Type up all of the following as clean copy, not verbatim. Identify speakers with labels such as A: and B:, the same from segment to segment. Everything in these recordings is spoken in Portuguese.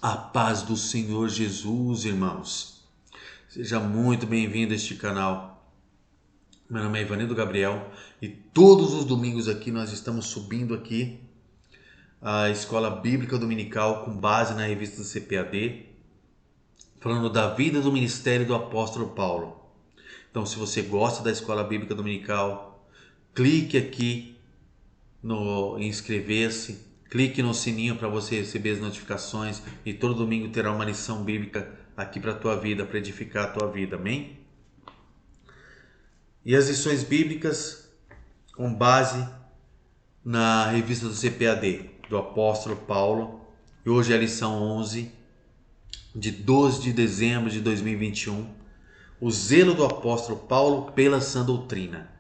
A: A paz do Senhor Jesus, irmãos. Seja muito bem-vindo a este canal. Meu nome é Ivanildo Gabriel e todos os domingos aqui nós estamos subindo aqui a Escola Bíblica Dominical com base na revista do CPAD, falando da vida do ministério do apóstolo Paulo. Então, se você gosta da Escola Bíblica Dominical, clique aqui em inscrever-se. Clique no sininho para você receber as notificações e todo domingo terá uma lição bíblica aqui para a tua vida, para edificar a tua vida, amém? E as lições bíblicas com base na revista do CPAD, do apóstolo Paulo. E hoje é a lição 11, de 12 de dezembro de 2021. O zelo do apóstolo Paulo pela sã doutrina.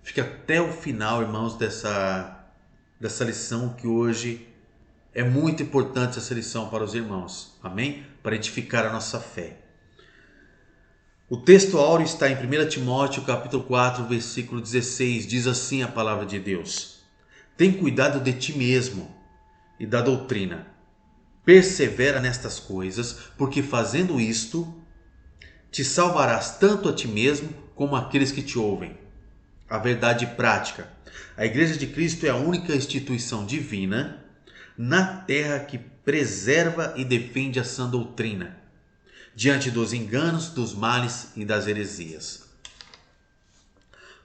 A: Fica até o final, irmãos, dessa lição, que hoje é muito importante essa lição para os irmãos, amém? Para edificar a nossa fé. O texto áureo está em 1 Timóteo capítulo 4, versículo 16, diz assim a palavra de Deus: tem cuidado de ti mesmo e da doutrina, persevera nestas coisas, porque fazendo isto, te salvarás tanto a ti mesmo como aqueles que te ouvem. A verdade prática. A Igreja de Cristo é a única instituição divina na terra que preserva e defende a sã doutrina, diante dos enganos, dos males e das heresias.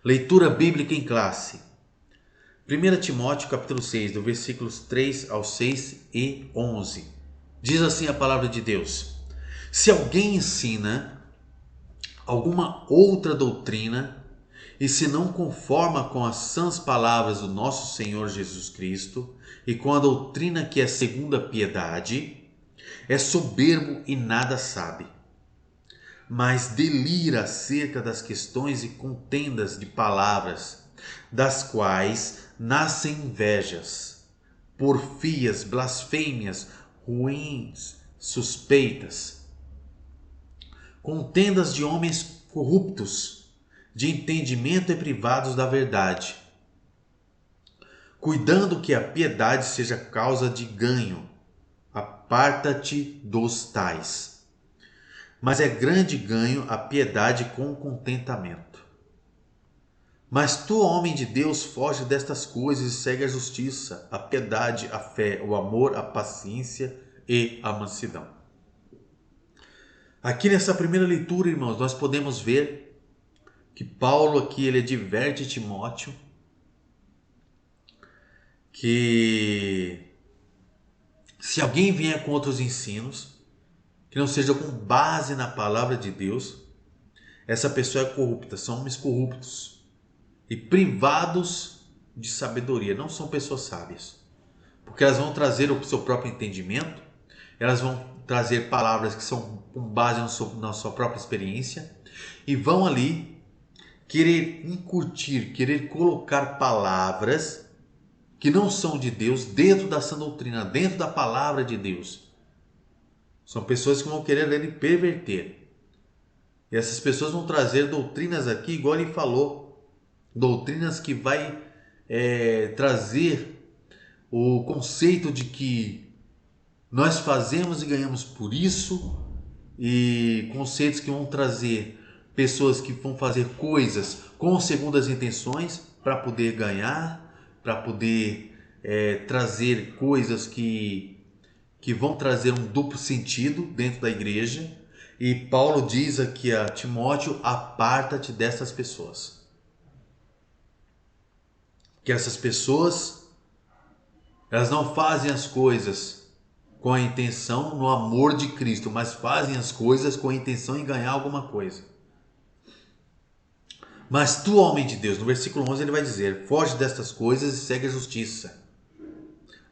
A: Leitura bíblica em classe. 1 Timóteo capítulo 6, do versículos 3 ao 6 e 11. Diz assim a palavra de Deus: se alguém ensina alguma outra doutrina, e se não conforma com as sãs palavras do nosso Senhor Jesus Cristo e com a doutrina que é segundo a piedade, é soberbo e nada sabe, mas delira acerca das questões e contendas de palavras, das quais nascem invejas, porfias, blasfêmias, ruins, suspeitas, contendas de homens corruptos, de entendimento e privados da verdade, cuidando que a piedade seja causa de ganho. Aparta-te dos tais. Mas é grande ganho a piedade com contentamento. Mas tu, homem de Deus, foge destas coisas e segue a justiça, a piedade, a fé, o amor, a paciência e a mansidão. Aqui nessa primeira leitura, irmãos, nós podemos ver que Paulo aqui ele adverte Timóteo que se alguém vier com outros ensinos que não sejam com base na palavra de Deus, essa pessoa é corrupta, são homens corruptos e privados de sabedoria, não são pessoas sábias, porque elas vão trazer o seu próprio entendimento, elas vão trazer palavras que são com base na sua própria experiência e vão ali querer incutir, querer colocar palavras que não são de Deus dentro da sã doutrina, dentro da palavra de Deus. São pessoas que vão querer ele perverter. E essas pessoas vão trazer doutrinas aqui, igual ele falou, doutrinas que vai trazer o conceito de que nós fazemos e ganhamos por isso, e conceitos que vão trazer pessoas que vão fazer coisas com segundas intenções para poder ganhar, para poder trazer coisas que vão trazer um duplo sentido dentro da igreja. E Paulo diz aqui a Timóteo: aparta-te dessas pessoas. Que essas pessoas, elas não fazem as coisas com a intenção no amor de Cristo, mas fazem as coisas com a intenção em ganhar alguma coisa. Mas tu, homem de Deus, no versículo 11 ele vai dizer: foge destas coisas e segue a justiça,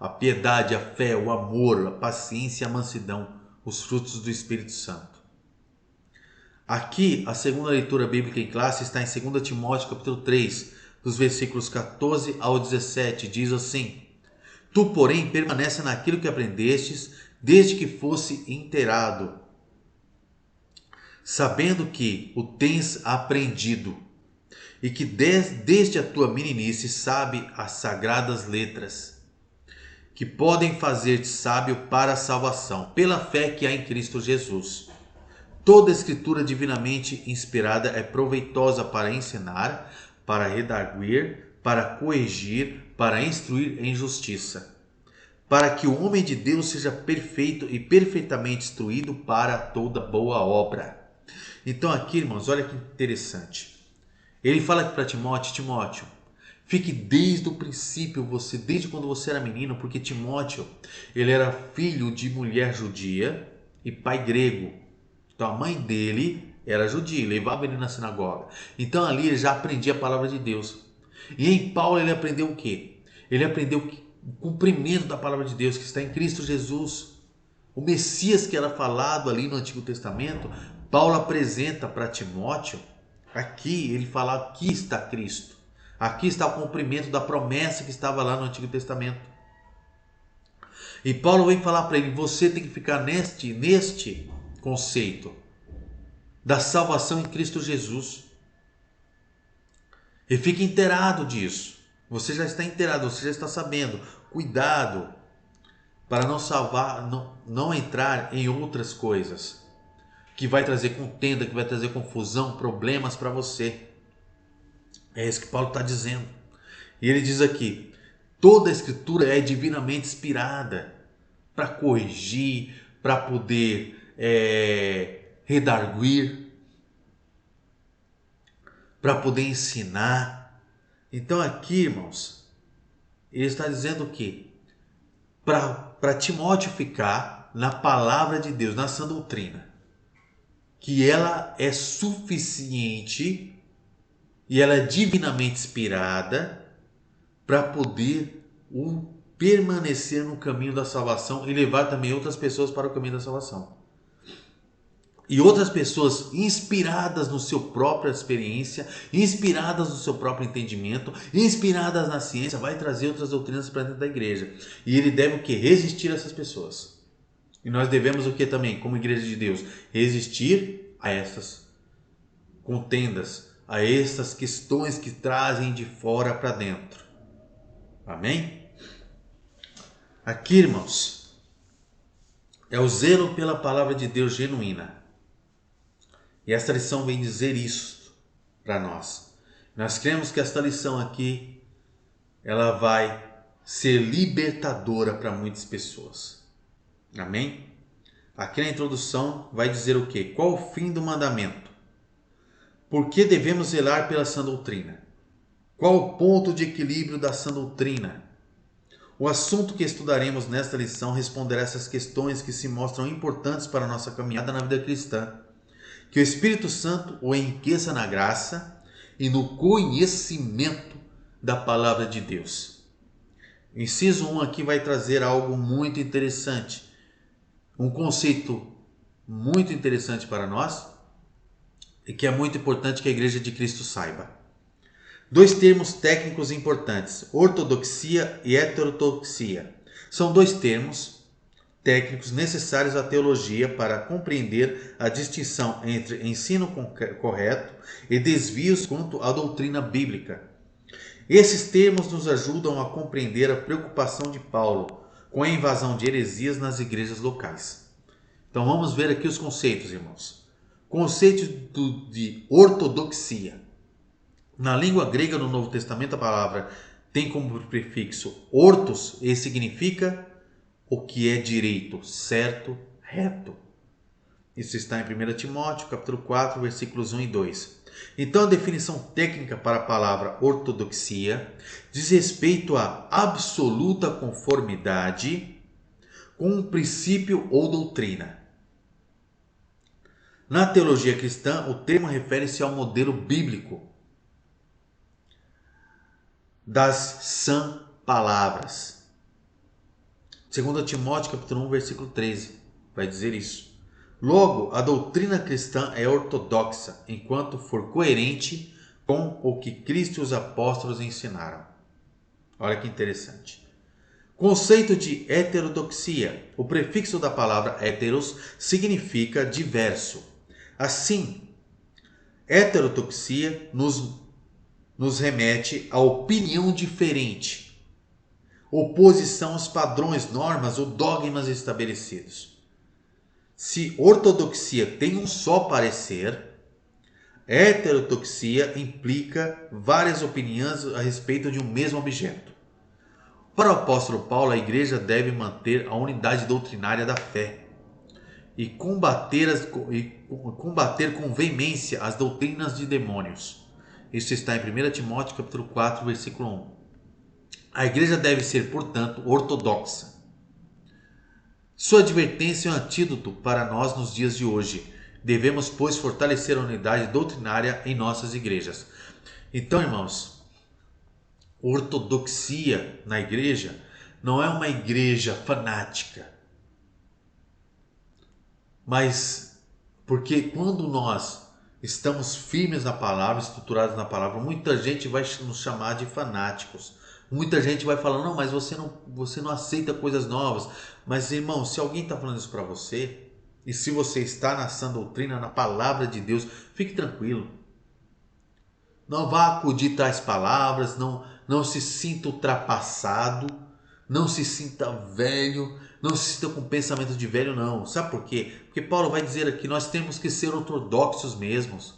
A: a piedade, a fé, o amor, a paciência e a mansidão, os frutos do Espírito Santo. Aqui, a segunda leitura bíblica em classe está em 2 Timóteo capítulo 3, dos versículos 14 ao 17, diz assim: tu, porém, permanece naquilo que aprendestes, desde que fosse inteirado, sabendo que o tens aprendido, e que desde a tua meninice sabe as sagradas letras, que podem fazer-te sábio para a salvação, pela fé que há em Cristo Jesus. Toda escritura divinamente inspirada é proveitosa para ensinar, para redarguir, para corrigir, para instruir em justiça, para que o homem de Deus seja perfeito e perfeitamente instruído para toda boa obra. Então aqui, irmãos, olha que interessante. Ele fala aqui para Timóteo, fique desde o princípio, desde quando você era menino, porque Timóteo, ele era filho de mulher judia e pai grego. Então a mãe dele era judia, levava ele na sinagoga. Então ali ele já aprendia a palavra de Deus. E em Paulo ele aprendeu o quê? Ele aprendeu o cumprimento da palavra de Deus que está em Cristo Jesus. O Messias que era falado ali no Antigo Testamento, Paulo apresenta para Timóteo. Aqui ele fala, aqui está Cristo. Aqui está o cumprimento da promessa que estava lá no Antigo Testamento. E Paulo vem falar para ele, você tem que ficar neste conceito da salvação em Cristo Jesus. E fique inteirado disso. Você já está inteirado, você já está sabendo. Cuidado para não entrar em outras coisas que vai trazer contenda, que vai trazer confusão, problemas para você. É isso que Paulo está dizendo. E ele diz aqui, toda a escritura é divinamente inspirada para corrigir, para poder redarguir, para poder ensinar. Então aqui, irmãos, ele está dizendo que para Timóteo ficar na palavra de Deus, na sã doutrina, que ela é suficiente e ela é divinamente inspirada para poder permanecer no caminho da salvação e levar também outras pessoas para o caminho da salvação. E outras pessoas inspiradas no seu própria experiência, inspiradas no seu próprio entendimento, inspiradas na ciência, vai trazer outras doutrinas para dentro da igreja. E ele deve o quê? Resistir a essas pessoas. E nós devemos o que também, como igreja de Deus? Resistir a essas contendas, a essas questões que trazem de fora para dentro. Amém? Aqui, irmãos, é o zelo pela palavra de Deus genuína. E esta lição vem dizer isso para nós. Nós cremos que esta lição aqui, ela vai ser libertadora para muitas pessoas. Amém? Aqui na introdução vai dizer o quê? Qual o fim do mandamento? Por que devemos zelar pela sã doutrina? Qual o ponto de equilíbrio da sã doutrina? O assunto que estudaremos nesta lição responderá a essas questões que se mostram importantes para a nossa caminhada na vida cristã. Que o Espírito Santo o enriqueça na graça e no conhecimento da palavra de Deus. O inciso 1 aqui vai trazer algo muito interessante. Um conceito muito interessante para nós e que é muito importante que a Igreja de Cristo saiba. 2 termos técnicos importantes, ortodoxia e heterodoxia. São 2 termos técnicos necessários à teologia para compreender a distinção entre ensino correto e desvios quanto à doutrina bíblica. Esses termos nos ajudam a compreender a preocupação de Paulo com a invasão de heresias nas igrejas locais. Então vamos ver aqui os conceitos, irmãos. Conceito de ortodoxia. Na língua grega do Novo Testamento a palavra tem como prefixo ortos e significa o que é direito, certo, reto. Isso está em 1 Timóteo, capítulo 4, versículos 1 e 2. Então a definição técnica para a palavra ortodoxia diz respeito à absoluta conformidade com um princípio ou doutrina. Na teologia cristã, o termo refere-se ao modelo bíblico das sã palavras. 2 Timóteo capítulo 1, versículo 13, vai dizer isso. Logo, a doutrina cristã é ortodoxa, enquanto for coerente com o que Cristo e os apóstolos ensinaram. Olha que interessante. Conceito de heterodoxia. O prefixo da palavra heteros significa diverso. Assim, heterodoxia nos remete à opinião diferente. oposição aos padrões, normas ou dogmas estabelecidos. Se ortodoxia tem um só parecer, heterodoxia implica várias opiniões a respeito de um mesmo objeto. Para o apóstolo Paulo, a igreja deve manter a unidade doutrinária da fé e combater com veemência as doutrinas de demônios. Isso está em 1 Timóteo capítulo 4, versículo 1. A igreja deve ser, portanto, ortodoxa. Sua advertência é um antídoto para nós nos dias de hoje. Devemos, pois, fortalecer a unidade doutrinária em nossas igrejas. Então, irmãos, ortodoxia na igreja não é uma igreja fanática. Mas porque quando nós estamos firmes na palavra, estruturados na palavra, muita gente vai nos chamar de fanáticos. Muita gente vai falar, não, mas você não aceita coisas novas. Mas, irmão, se alguém está falando isso para você, e se você está na sã doutrina, na palavra de Deus, fique tranquilo. Não vá acudir tais palavras, não se sinta ultrapassado, não se sinta velho, não se sinta com pensamento de velho, não. Sabe por quê? Porque Paulo vai dizer aqui, nós temos que ser ortodoxos mesmos.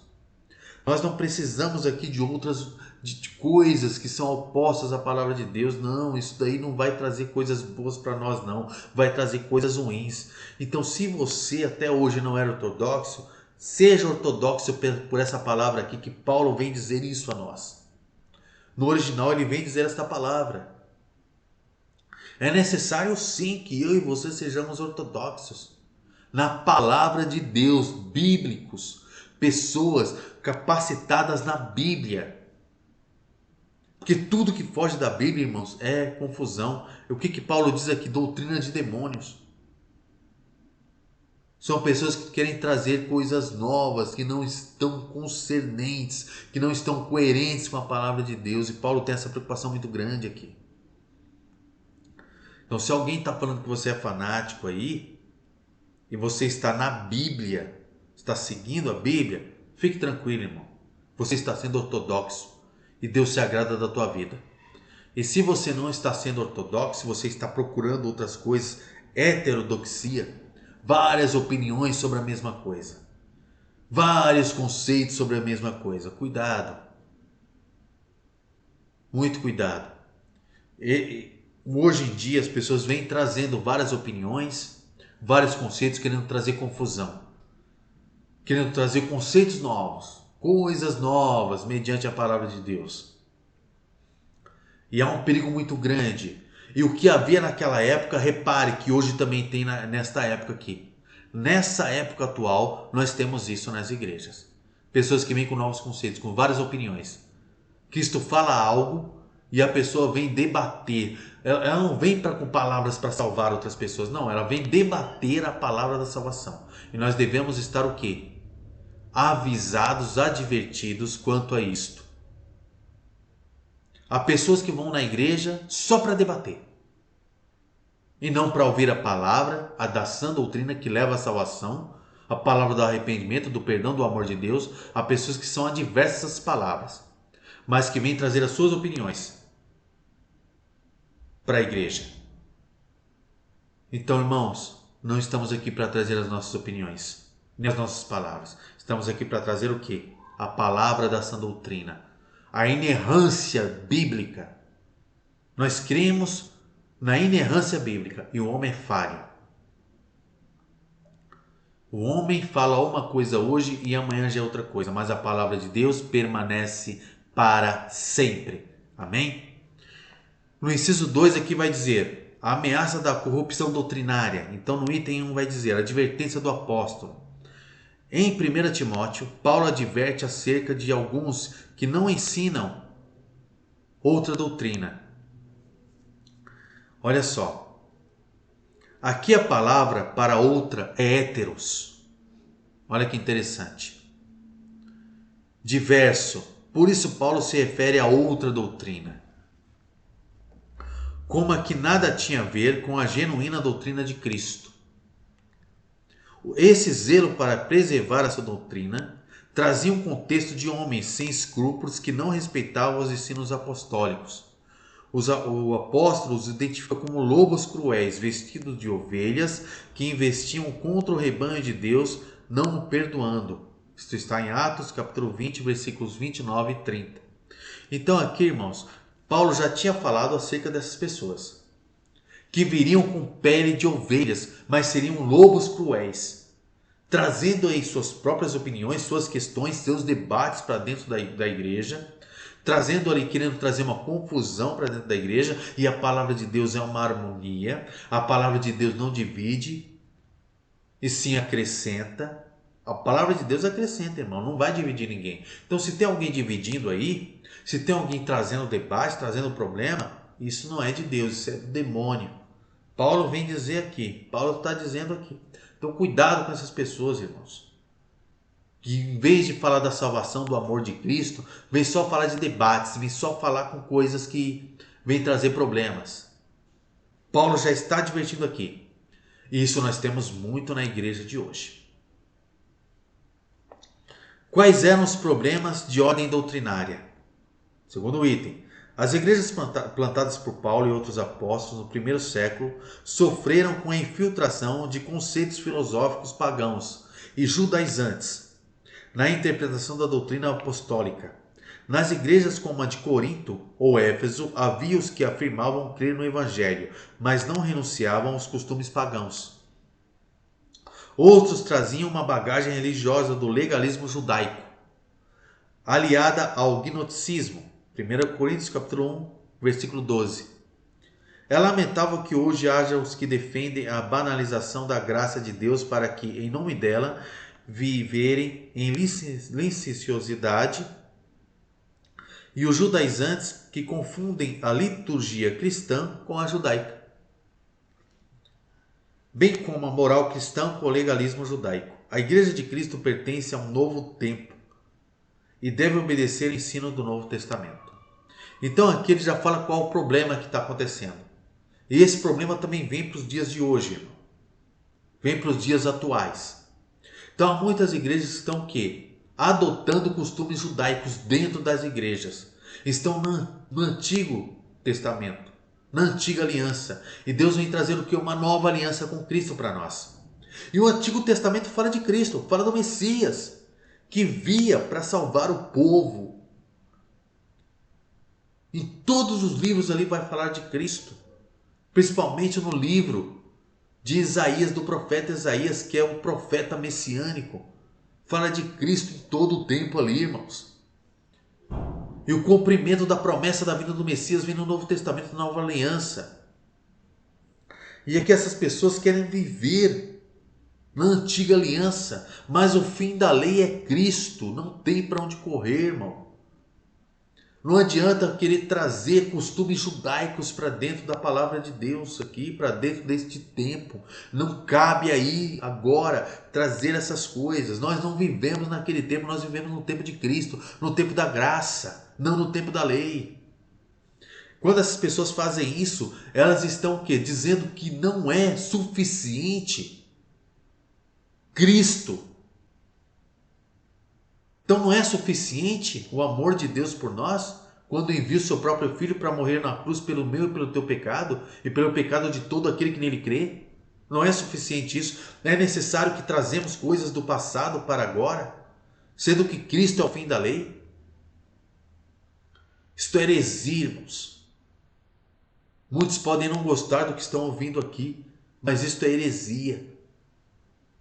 A: Nós não precisamos aqui de outras de coisas que são opostas à palavra de Deus. Não, isso daí não vai trazer coisas boas para nós, não. Vai trazer coisas ruins. Então, se você até hoje não era ortodoxo, seja ortodoxo por essa palavra aqui, que Paulo vem dizer isso a nós. No original, ele vem dizer esta palavra. É necessário sim que eu e você sejamos ortodoxos na palavra de Deus, bíblicos, pessoas capacitadas na Bíblia. Porque tudo que foge da Bíblia, irmãos, é confusão. O que Paulo diz aqui? Doutrina de demônios. São pessoas que querem trazer coisas novas, que não estão concernentes, que não estão coerentes com a palavra de Deus. E Paulo tem essa preocupação muito grande aqui. Então, se alguém está falando que você é fanático aí, e você está na Bíblia, está seguindo a Bíblia, fique tranquilo, irmão. Você está sendo ortodoxo e Deus se agrada da tua vida. E se você não está sendo ortodoxo, você está procurando outras coisas, heterodoxia, várias opiniões sobre a mesma coisa, vários conceitos sobre a mesma coisa. Cuidado. Muito cuidado. Hoje em dia as pessoas vêm trazendo várias opiniões, vários conceitos, querendo trazer confusão, querendo trazer conceitos novos, coisas novas mediante a palavra de Deus. E há um perigo muito grande. E o que havia naquela época, repare que hoje também tem nesta época aqui. Nessa época atual, nós temos isso nas igrejas. Pessoas que vêm com novos conceitos, com várias opiniões. Cristo fala algo e a pessoa vem debater. Ela não vem com palavras para salvar outras pessoas. Não, ela vem debater a palavra da salvação. E nós devemos estar o quê? Avisados, advertidos quanto a isto. Há pessoas que vão na igreja só para debater. E não para ouvir a palavra, a da sã doutrina que leva à salvação, a palavra do arrependimento, do perdão, do amor de Deus. Há pessoas que são adversas às palavras, mas que vêm trazer as suas opiniões para a igreja. Então, irmãos, não estamos aqui para trazer as nossas opiniões, nem as nossas palavras. Estamos aqui para trazer o quê? A palavra da sã doutrina, a inerrância bíblica. Nós cremos na inerrância bíblica e o homem é falho. O homem fala uma coisa hoje e amanhã já é outra coisa, mas a palavra de Deus permanece para sempre. Amém? No inciso 2 aqui vai dizer a ameaça da corrupção doutrinária. Então no item 1 vai dizer a advertência do apóstolo. Em 1 Timóteo, Paulo adverte acerca de alguns que não ensinam outra doutrina. Olha só, aqui a palavra para outra é heteros. Olha que interessante. Diverso. Por isso Paulo se refere a outra doutrina, como a que nada tinha a ver com a genuína doutrina de Cristo. Esse zelo para preservar essa doutrina trazia um contexto de homens sem escrúpulos que não respeitavam os ensinos apostólicos. O apóstolo os identifica como lobos cruéis, vestidos de ovelhas, que investiam contra o rebanho de Deus, não o perdoando. Isto está em Atos capítulo 20, versículos 29 e 30. Então aqui, irmãos, Paulo já tinha falado acerca dessas pessoas, que viriam com pele de ovelhas, mas seriam lobos cruéis, trazendo aí suas próprias opiniões, suas questões, seus debates para dentro da igreja, trazendo ali, querendo trazer uma confusão para dentro da igreja. E a palavra de Deus é uma harmonia, a palavra de Deus não divide, e sim acrescenta. A palavra de Deus acrescenta, irmão, não vai dividir ninguém. Então, se tem alguém dividindo aí, se tem alguém trazendo debate, trazendo problema, isso não é de Deus, isso é do demônio. Paulo vem dizer aqui, Paulo está dizendo aqui. Então, cuidado com essas pessoas, irmãos, que em vez de falar da salvação, do amor de Cristo, vem só falar de debates, vem só falar com coisas que vêm trazer problemas. Paulo já está advertindo aqui. E isso nós temos muito na igreja de hoje. Quais eram os problemas de ordem doutrinária? Segundo item, as igrejas plantadas por Paulo e outros apóstolos no primeiro século sofreram com a infiltração de conceitos filosóficos pagãos e judaizantes na interpretação da doutrina apostólica. Nas igrejas como a de Corinto ou Éfeso, havia os que afirmavam crer no Evangelho, mas não renunciavam aos costumes pagãos. Outros traziam uma bagagem religiosa do legalismo judaico, aliada ao gnosticismo. 1 Coríntios capítulo 1, versículo 12. É lamentável que hoje haja os que defendem a banalização da graça de Deus para que, em nome dela, viverem em licenciosidade, e os judaizantes que confundem a liturgia cristã com a judaica, bem como a moral cristã com o legalismo judaico. A Igreja de Cristo pertence a um novo tempo e deve obedecer o ensino do Novo Testamento. Então aqui ele já fala qual o problema que está acontecendo. E esse problema também vem para os dias de hoje, irmão. Vem para os dias atuais. Então há muitas igrejas que estão o quê? Adotando costumes judaicos dentro das igrejas. Estão no Antigo Testamento, na Antiga Aliança. E Deus vem trazer o quê? Uma nova aliança com Cristo para nós. E o Antigo Testamento fala de Cristo, fala do Messias, que via para salvar o povo. Em todos os livros ali vai falar de Cristo. Principalmente no livro de Isaías, do profeta Isaías, que é um profeta messiânico. Fala de Cristo em todo o tempo ali, irmãos. E o cumprimento da promessa da vinda do Messias vem no Novo Testamento, na Nova Aliança. E é que essas pessoas querem viver na Antiga Aliança, mas o fim da lei é Cristo. Não tem para onde correr, irmão. Não adianta querer trazer costumes judaicos para dentro da palavra de Deus aqui, para dentro deste tempo. Não cabe aí agora trazer essas coisas. Nós não vivemos naquele tempo, nós vivemos no tempo de Cristo, no tempo da graça, não no tempo da lei. Quando essas pessoas fazem isso, elas estão o quê? Dizendo que não é suficiente Cristo. Então não é suficiente o amor de Deus por nós, quando envia o seu próprio Filho para morrer na cruz pelo meu e pelo teu pecado, e pelo pecado de todo aquele que nele crê? Não é suficiente isso. É necessário que trazemos coisas do passado para agora, sendo que Cristo é o fim da lei? Isto é heresia, irmãos. Muitos podem não gostar do que estão ouvindo aqui, mas isto é heresia.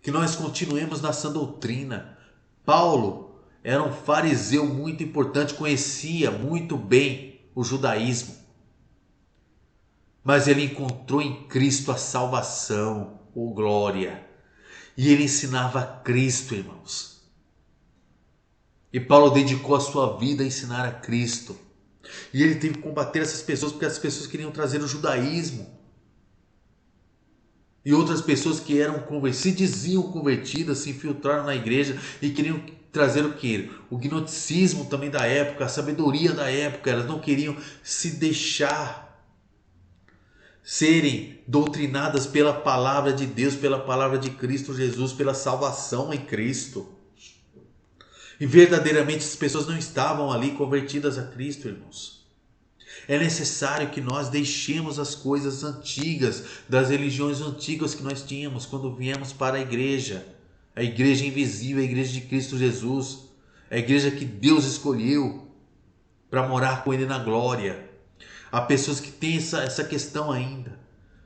A: Que nós continuemos na sã doutrina. Paulo era um fariseu muito importante, conhecia muito bem o judaísmo. Mas ele encontrou em Cristo a salvação, glória. E ele ensinava a Cristo, irmãos. E Paulo dedicou a sua vida a ensinar a Cristo. E ele teve que combater essas pessoas, porque as pessoas queriam trazer o judaísmo. E outras pessoas que eram convertidas, se diziam convertidas, se infiltraram na igreja e queriam trazer o que? O gnosticismo também da época, a sabedoria da época. Elas não queriam se deixar serem doutrinadas pela palavra de Deus, pela palavra de Cristo Jesus, pela salvação em Cristo. E verdadeiramente as pessoas não estavam ali convertidas a Cristo, irmãos. É necessário que nós deixemos as coisas antigas, das religiões antigas que nós tínhamos quando viemos para a igreja invisível, a igreja de Cristo Jesus, a igreja que Deus escolheu para morar com Ele na glória. Há pessoas que têm essa questão ainda.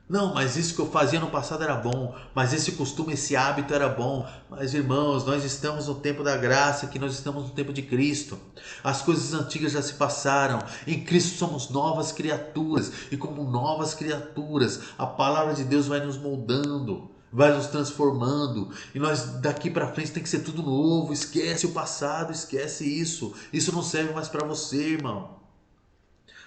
A: Não, mas isso que eu fazia no passado era bom, mas esse costume, esse hábito era bom. Mas irmãos, nós estamos no tempo da graça, que nós estamos no tempo de Cristo. As coisas antigas já se passaram. Em Cristo somos novas criaturas. E como novas criaturas, a palavra de Deus vai nos moldando, vai nos transformando. E nós daqui para frente tem que ser tudo novo. Esquece o passado, esquece isso. Isso não serve mais para você, irmão.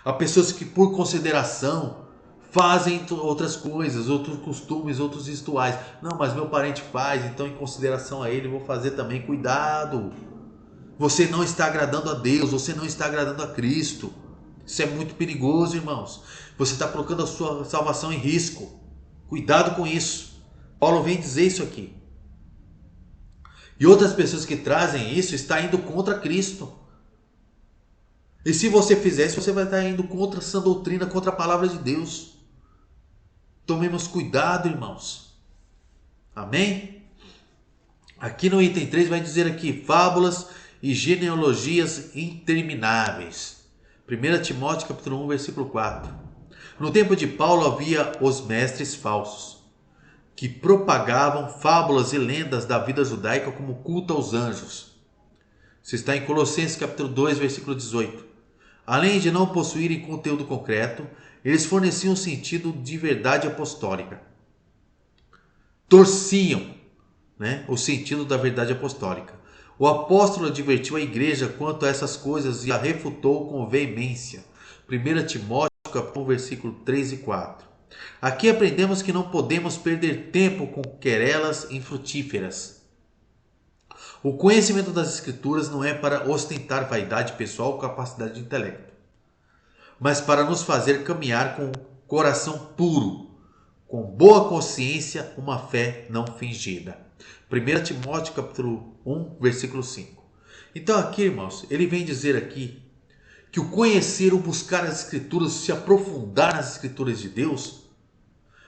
A: Há pessoas que por consideração fazem outras coisas, outros costumes, outros rituais. Não, mas meu parente faz, então em consideração a ele vou fazer também. Cuidado! Você não está agradando a Deus, você não está agradando a Cristo. Isso é muito perigoso, irmãos. Você está colocando a sua salvação em risco. Cuidado com isso. Paulo vem dizer isso aqui. E outras pessoas que trazem isso estão indo contra Cristo. E se você fizer isso, você vai estar indo contra a sã doutrina, contra a palavra de Deus. Tomemos cuidado, irmãos. Amém? Aqui no item 3 vai dizer aqui, fábulas e genealogias intermináveis. 1 Timóteo capítulo 1, versículo 4. No tempo de Paulo havia os mestres falsos, que propagavam fábulas e lendas da vida judaica como culto aos anjos. Isso está em Colossenses capítulo 2, versículo 18. Além de não possuírem conteúdo concreto, eles forneciam um sentido de verdade apostólica. Torciam, o sentido da verdade apostólica. O apóstolo advertiu a igreja quanto a essas coisas e a refutou com veemência. 1 Timóteo, capítulo 1, versículo 3 e 4. Aqui aprendemos que não podemos perder tempo com querelas infrutíferas. O conhecimento das Escrituras não é para ostentar vaidade pessoal ou capacidade de intelecto, mas para nos fazer caminhar com coração puro, com boa consciência, uma fé não fingida. 1 Timóteo capítulo 1, versículo 5. Então aqui, irmãos, ele vem dizer aqui que o conhecer, o buscar as Escrituras, se aprofundar nas Escrituras de Deus,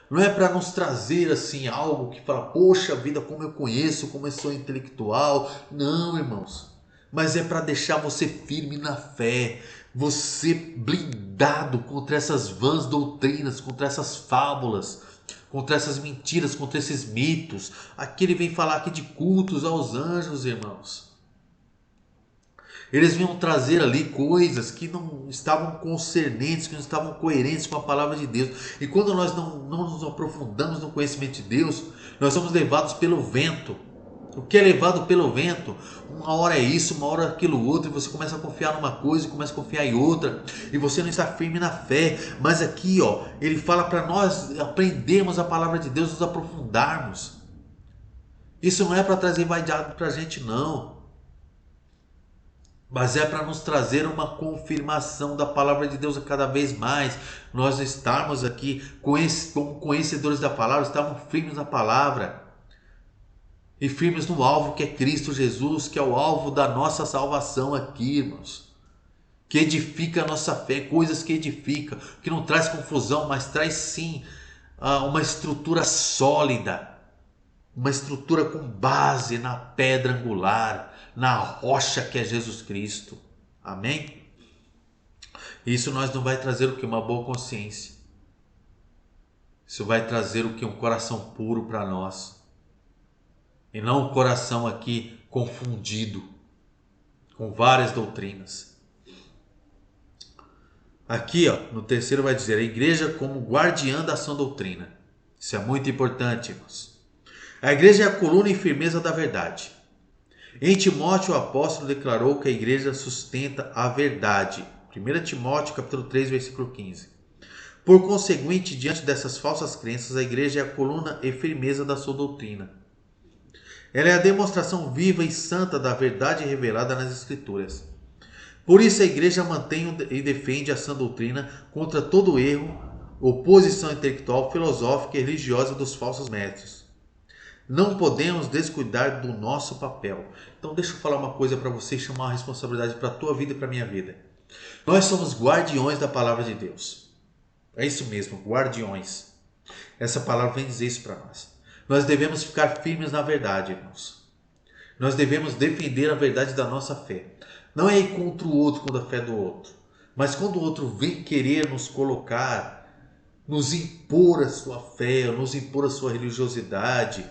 A: não é para nos trazer assim algo que fala, poxa vida, como eu conheço, como eu sou intelectual. Não, irmãos. Mas é para deixar você firme na fé, você blindado contra essas vãs doutrinas, contra essas fábulas, contra essas mentiras, contra esses mitos. Aqui ele vem falar aqui de cultos aos anjos, irmãos. Eles vinham trazer ali coisas que não estavam concernentes, que não estavam coerentes com a palavra de Deus. E quando nós não nos aprofundamos no conhecimento de Deus, nós somos levados pelo vento. O que é levado pelo vento? Uma hora é isso, uma hora é aquilo outro, e você começa a confiar numa coisa e começa a confiar em outra, e você não está firme na fé. Mas aqui, ele fala para nós aprendermos a palavra de Deus, nos aprofundarmos. Isso não é para trazer vaidade para a gente, não. Mas é para nos trazer uma confirmação da palavra de Deus a cada vez mais. Nós estarmos aqui como conhecedores da palavra, estarmos firmes na palavra. E firmes no alvo que é Cristo Jesus, que é o alvo da nossa salvação aqui, irmãos. Que edifica a nossa fé, coisas que edificam, que não traz confusão, mas traz sim uma estrutura sólida. Uma estrutura com base na pedra angular, na rocha que é Jesus Cristo. Amém? Isso nós não vai trazer o que? Uma boa consciência. Isso vai trazer o que? Um coração puro para nós. E não um coração aqui confundido com várias doutrinas. Aqui, no terceiro vai dizer, a igreja como guardiã da sã doutrina. Isso é muito importante, irmãos. A igreja é a coluna e firmeza da verdade. Em Timóteo, o apóstolo declarou que a igreja sustenta a verdade. 1 Timóteo, capítulo 3, versículo 15. Por conseguinte, diante dessas falsas crenças, a igreja é a coluna e firmeza da sua doutrina. Ela é a demonstração viva e santa da verdade revelada nas Escrituras. Por isso a igreja mantém e defende a sã doutrina contra todo erro, oposição intelectual, filosófica e religiosa dos falsos mestres. Não podemos descuidar do nosso papel. Então deixa eu falar uma coisa para você, chamar uma responsabilidade para a tua vida e para a minha vida. Nós somos guardiões da palavra de Deus. É isso mesmo, guardiões. Essa palavra vem dizer isso para nós. Nós devemos ficar firmes na verdade, irmãos. Nós devemos defender a verdade da nossa fé. Não é ir contra o outro, contra a fé do outro. Mas quando o outro vem querer nos colocar, nos impor a sua fé, nos impor a sua religiosidade,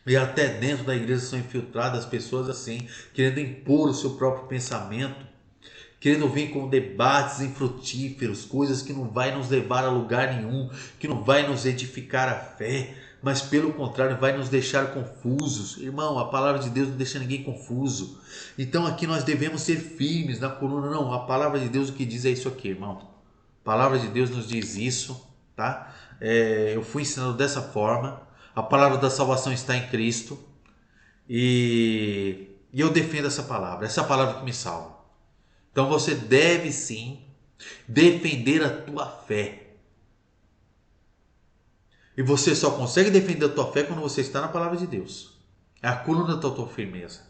A: e até dentro da igreja são infiltradas pessoas assim, querendo impor o seu próprio pensamento, querendo vir com debates infrutíferos, coisas que não vai nos levar a lugar nenhum, que não vai nos edificar a fé, mas pelo contrário vai nos deixar confusos. Irmão, a palavra de Deus não deixa ninguém confuso. Então aqui nós devemos ser firmes na coluna. Não, a palavra de Deus o que diz é isso aqui, irmão. A palavra de Deus nos diz isso, tá? Eu fui ensinado dessa forma. A palavra da salvação está em Cristo. E eu defendo essa palavra que me salva. Então você deve sim defender a tua fé. E você só consegue defender a tua fé quando você está na palavra de Deus. É a coluna da tua firmeza.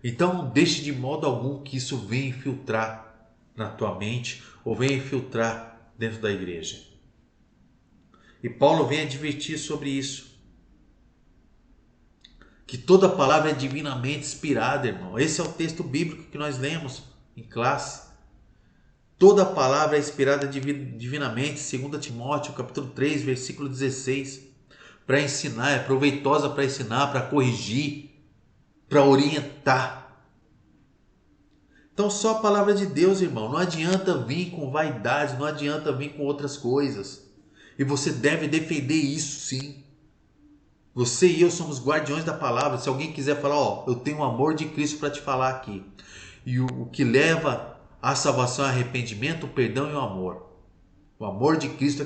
A: Então não deixe de modo algum que isso venha infiltrar na tua mente ou venha infiltrar dentro da igreja. E Paulo vem advertir sobre isso. Que toda palavra é divinamente inspirada, irmão. Esse é o texto bíblico que nós lemos em classe. Toda palavra é inspirada divinamente, 2 Timóteo, capítulo 3, versículo 16. Para ensinar, é proveitosa para ensinar, para corrigir, para orientar. Então só a palavra de Deus, irmão. Não adianta vir com vaidade, não adianta vir com outras coisas. E você deve defender isso sim. Você e eu somos guardiões da palavra. Se alguém quiser falar, eu tenho o amor de Cristo para te falar aqui. E o que leva à salvação é arrependimento, o perdão e o amor. O amor de Cristo é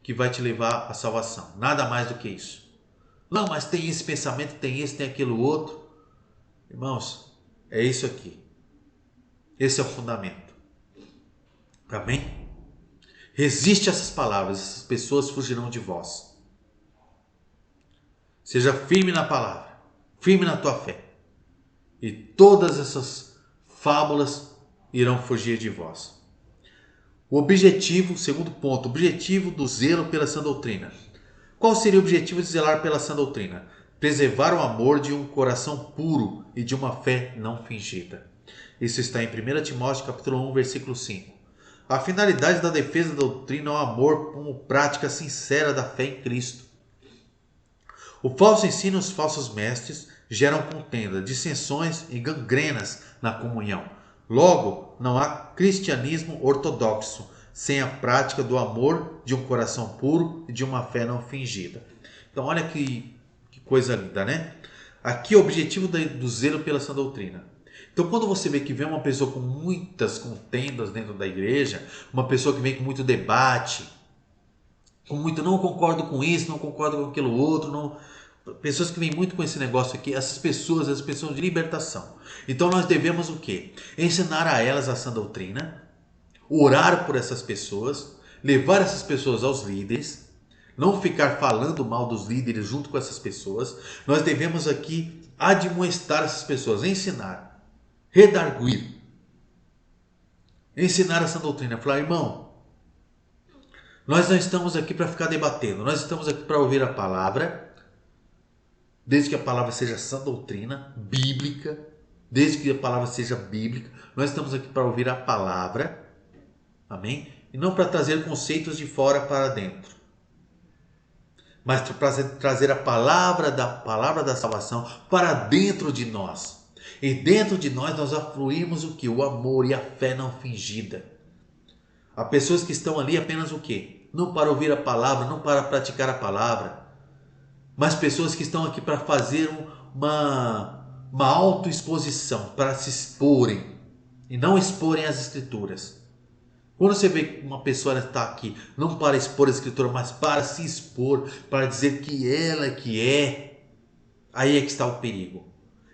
A: que vai te levar à salvação. Nada mais do que isso. Não, mas tem esse pensamento, tem esse, tem aquilo outro. Irmãos, é isso aqui. Esse é o fundamento. Amém? Resiste a essas palavras, essas pessoas fugirão de vós. Seja firme na palavra, firme na tua fé. E todas essas fábulas irão fugir de vós. O objetivo, segundo ponto, o objetivo do zelo pela sã doutrina. Qual seria o objetivo de zelar pela sã doutrina? Preservar o amor de um coração puro e de uma fé não fingida. Isso está em 1 Timóteo capítulo 1, versículo 5. A finalidade da defesa da doutrina é o amor como prática sincera da fé em Cristo. O falso ensino e os falsos mestres geram contenda, dissensões e gangrenas na comunhão. Logo, não há cristianismo ortodoxo sem a prática do amor de um coração puro e de uma fé não fingida. Então olha que coisa linda, né? Aqui é o objetivo do zelo pela sã doutrina. Então quando você vê que vem uma pessoa com muitas contendas dentro da igreja, uma pessoa que vem com muito debate, com muito não concordo com isso, não concordo com aquilo outro, não... Pessoas que vêm muito com esse negócio aqui, essas pessoas de libertação. Então nós devemos o quê? Ensinar a elas a sã doutrina, orar por essas pessoas, levar essas pessoas aos líderes, não ficar falando mal dos líderes junto com essas pessoas. Nós devemos aqui admoestar essas pessoas, ensinar, redarguir, ensinar a sã doutrina, falar, irmão, nós não estamos aqui para ficar debatendo, nós estamos aqui para ouvir a palavra, desde que a palavra seja sã doutrina, bíblica, desde que a palavra seja bíblica, nós estamos aqui para ouvir a palavra, amém? E não para trazer conceitos de fora para dentro, mas para trazer a palavra da salvação para dentro de nós. E dentro de nós afluímos o que? O amor e a fé não fingida. Há pessoas que estão ali apenas o quê? Não para ouvir a palavra, não para praticar a palavra, mas pessoas que estão aqui para fazer uma autoexposição, para se exporem e não exporem as escrituras. Quando você vê uma pessoa está aqui, não para expor a escritura, mas para se expor, para dizer que ela é que é, aí é que está o perigo.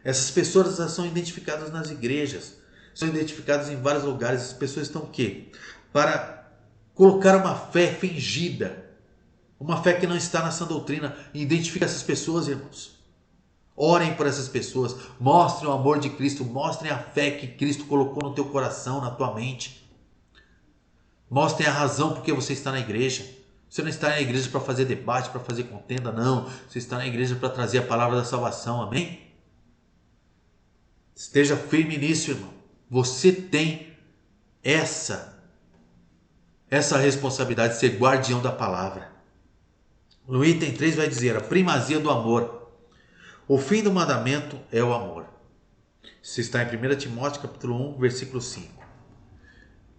A: Essas pessoas são identificadas nas igrejas, são identificadas em vários lugares. Essas pessoas estão o quê? Para colocar uma fé fingida, uma fé que não está na sã doutrina. E identifica essas pessoas, irmãos. Orem por essas pessoas, mostrem o amor de Cristo, mostrem a fé que Cristo colocou no teu coração, na tua mente. Mostrem a razão por que você está na igreja. Você não está na igreja para fazer debate, para fazer contenda, não. Você está na igreja para trazer a palavra da salvação, amém? Esteja firme nisso, irmão. Você tem essa responsabilidade de ser guardião da palavra. No item 3 vai dizer a primazia do amor. O fim do mandamento é o amor. Isso está em 1 Timóteo capítulo 1, versículo 5.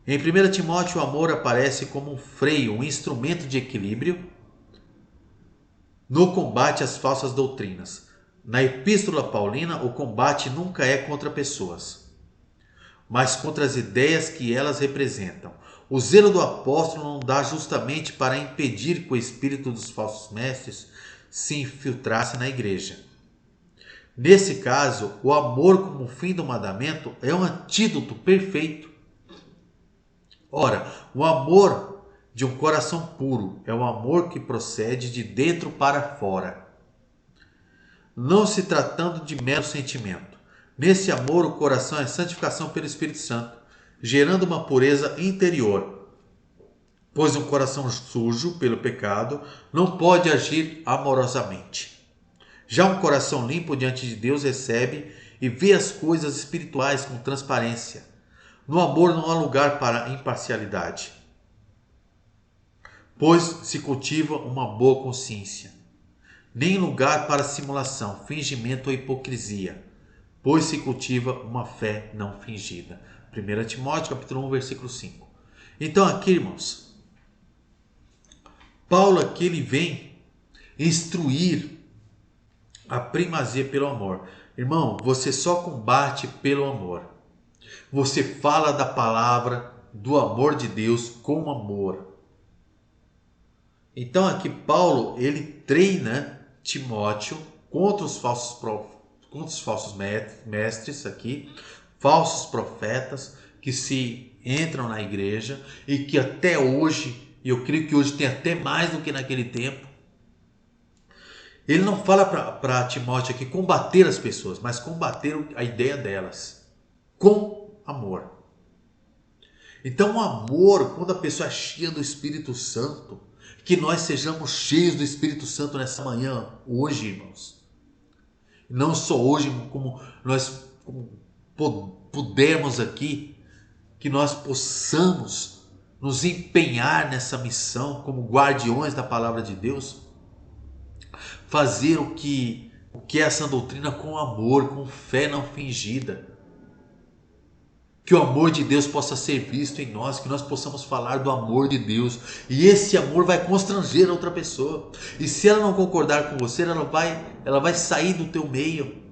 A: Em 1 Timóteo, o amor aparece como um freio, um instrumento de equilíbrio no combate às falsas doutrinas. Na Epístola Paulina, o combate nunca é contra pessoas, mas contra as ideias que elas representam. O zelo do apóstolo não dá justamente para impedir que o espírito dos falsos mestres se infiltrasse na igreja. Nesse caso, o amor como fim do mandamento é um antídoto perfeito. Ora, o amor de um coração puro é o amor que procede de dentro para fora, não se tratando de mero sentimento. Nesse amor, o coração é santificação pelo Espírito Santo, gerando uma pureza interior, pois um coração sujo pelo pecado não pode agir amorosamente. Já um coração limpo diante de Deus recebe e vê as coisas espirituais com transparência. No amor não há lugar para imparcialidade, pois se cultiva uma boa consciência. Nem lugar para simulação, fingimento ou hipocrisia, pois se cultiva uma fé não fingida. 1 Timóteo capítulo 1, versículo 5. Então aqui, irmãos, Paulo aqui ele vem instruir a primazia pelo amor. Irmão, você só combate pelo amor. Você fala da palavra, do amor de Deus com amor. Então aqui Paulo, ele treina Timóteo contra os falsos mestres aqui, falsos profetas que se entram na igreja e que até hoje, e eu creio que hoje tem até mais do que naquele tempo. Ele não fala para Timóteo aqui combater as pessoas, mas combater a ideia delas com amor. Então o amor, quando a pessoa é cheia do Espírito Santo, que nós sejamos cheios do Espírito Santo nessa manhã, hoje, irmãos. Não só hoje, como nós pudermos aqui, que nós possamos nos empenhar nessa missão como guardiões da palavra de Deus, fazer o que é essa doutrina com amor, com fé não fingida. Que o amor de Deus possa ser visto em nós, que nós possamos falar do amor de Deus. E esse amor vai constranger a outra pessoa. E se ela não concordar com você, ela vai sair do teu meio.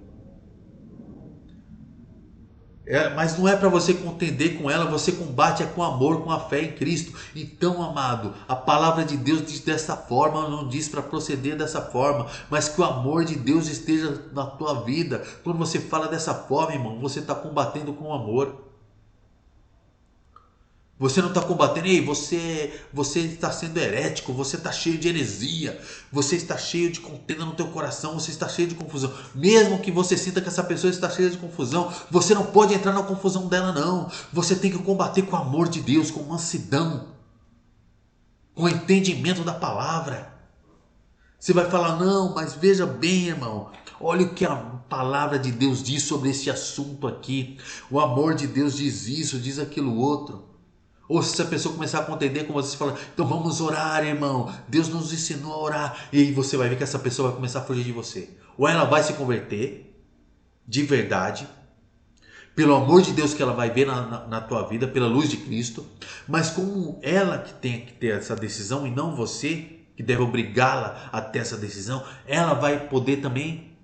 A: Mas não é para você contender com ela, você combate com amor, com a fé em Cristo. Então, amado, a palavra de Deus diz dessa forma, não diz para proceder dessa forma, mas que o amor de Deus esteja na tua vida. Quando você fala dessa forma, irmão, você está combatendo com amor. Você não está combatendo, ei, você está sendo herético, você está cheio de heresia, você está cheio de contenda no teu coração, você está cheio de confusão. Mesmo que você sinta que essa pessoa está cheia de confusão, você não pode entrar na confusão dela, não. Você tem que combater com o amor de Deus, com mansidão, com entendimento da palavra. Você vai falar, não, mas veja bem, irmão, olha o que a palavra de Deus diz sobre esse assunto aqui. O amor de Deus diz isso, diz aquilo outro. Ou se a pessoa começar a contender com você, fala, então vamos orar, irmão, Deus nos ensinou a orar, e aí você vai ver que essa pessoa vai começar a fugir de você. Ou ela vai se converter de verdade, pelo amor de Deus que ela vai ver na tua vida, pela luz de Cristo, mas como ela que tem que ter essa decisão e não você, que deve obrigá-la a ter essa decisão, ela vai poder também.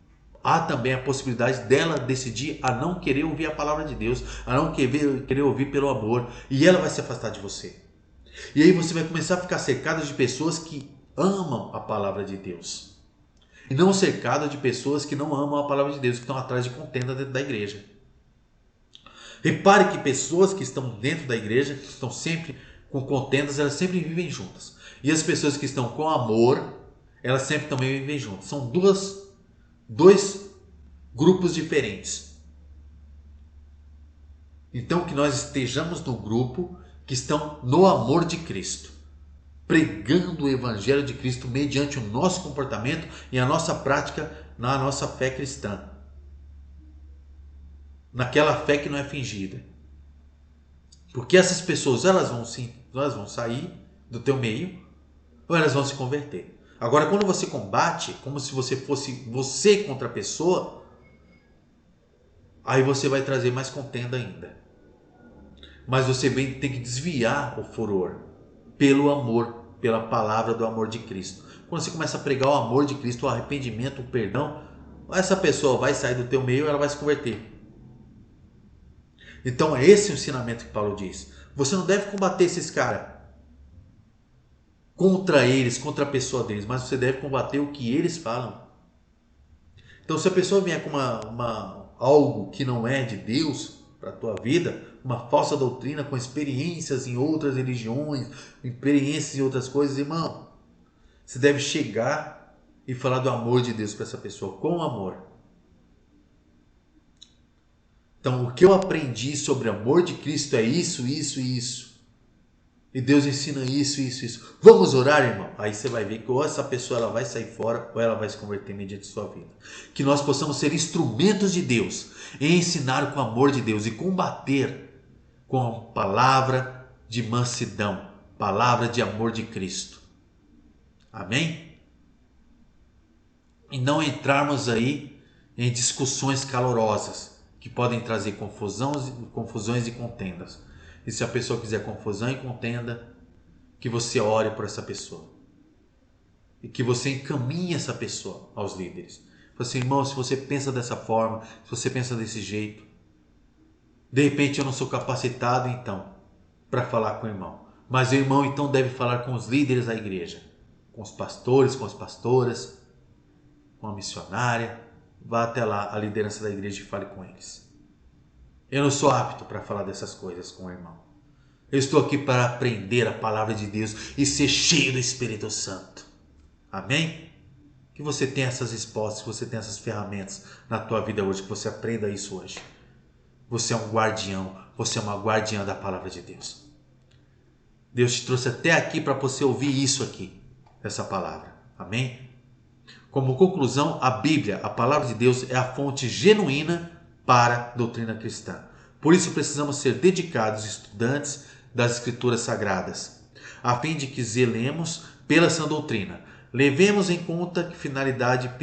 A: Há também a possibilidade dela decidir a não querer ouvir a palavra de Deus, a não querer ouvir pelo amor, e ela vai se afastar de você. E aí você vai começar a ficar cercado de pessoas que amam a palavra de Deus, e não cercado de pessoas que não amam a palavra de Deus, que estão atrás de contenda dentro da igreja. Repare que pessoas que estão dentro da igreja, que estão sempre com contendas, elas sempre vivem juntas. E as pessoas que estão com amor, elas sempre também vivem juntas. São dois grupos diferentes. Então que nós estejamos no grupo que estão no amor de Cristo, pregando o Evangelho de Cristo mediante o nosso comportamento e a nossa prática na nossa fé cristã. Naquela fé que não é fingida. Porque essas pessoas, elas vão sair do teu meio ou elas vão se converter. Agora, quando você combate, como se você fosse você contra a pessoa, aí você vai trazer mais contenda ainda. Mas você tem que desviar o furor pelo amor, pela palavra do amor de Cristo. Quando você começa a pregar o amor de Cristo, o arrependimento, o perdão, essa pessoa vai sair do teu meio e ela vai se converter. Então é esse o ensinamento que Paulo diz. Você não deve combater esses caras contra eles, contra a pessoa deles, mas você deve combater o que eles falam. Então se a pessoa vier com algo que não é de Deus para a tua vida, uma falsa doutrina com experiências em outras religiões, experiências em outras coisas, irmão, você deve chegar e falar do amor de Deus para essa pessoa, com amor. Então, o que eu aprendi sobre o amor de Cristo é isso, isso e isso. E Deus ensina isso, isso, isso. Vamos orar, irmão? Aí você vai ver que ou essa pessoa ela vai sair fora ou ela vai se converter mediante sua vida. Que nós possamos ser instrumentos de Deus e ensinar com o amor de Deus e combater com a palavra de mansidão, palavra de amor de Cristo. Amém? E não entrarmos aí em discussões calorosas que podem trazer confusões e contendas. E se a pessoa quiser confusão e contenda, que você ore por essa pessoa. E que você encaminhe essa pessoa aos líderes. Fala assim, irmão, se você pensa dessa forma, se você pensa desse jeito, de repente eu não sou capacitado então para falar com o irmão. Mas o irmão então deve falar com os líderes da igreja. Com os pastores, com as pastoras, com a missionária. Vá até lá, a liderança da igreja, e fale com eles. Eu não sou apto para falar dessas coisas com o irmão. Eu estou aqui para aprender a palavra de Deus e ser cheio do Espírito Santo. Amém? Que você tenha essas respostas, que você tenha essas ferramentas na tua vida hoje, que você aprenda isso hoje. Você é um guardião, você é uma guardiã da palavra de Deus. Deus te trouxe até aqui para você ouvir isso aqui, essa palavra. Amém? Como conclusão, a Bíblia, a palavra de Deus, é a fonte genuína para a doutrina cristã. Por isso precisamos ser dedicados estudantes das Escrituras Sagradas, a fim de que zelemos pela sã doutrina. Levemos em conta que a finalidade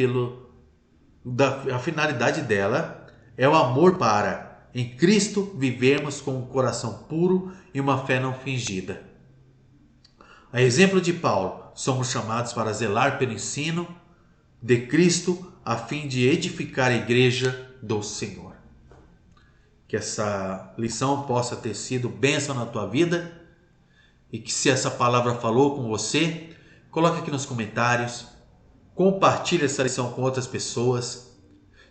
A: dela é o amor para, em Cristo, vivermos com um coração puro e uma fé não fingida. A exemplo de Paulo, somos chamados para zelar pelo ensino de Cristo a fim de edificar a igreja do Senhor. Que essa lição possa ter sido bênção na tua vida e que, se essa palavra falou com você, coloque aqui nos comentários, compartilhe essa lição com outras pessoas.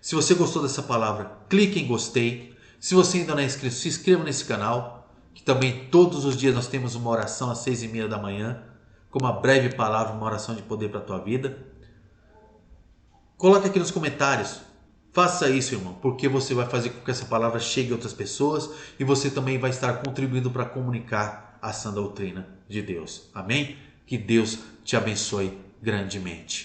A: Se você gostou dessa palavra, clique em gostei. Se você ainda não é inscrito, se inscreva nesse canal, que também todos os dias nós temos uma oração às 6:30 da manhã, com uma breve palavra, uma oração de poder para a tua vida. Coloque aqui nos comentários. Faça isso, irmão, porque você vai fazer com que essa palavra chegue a outras pessoas e você também vai estar contribuindo para comunicar a sã doutrina de Deus. Amém? Que Deus te abençoe grandemente.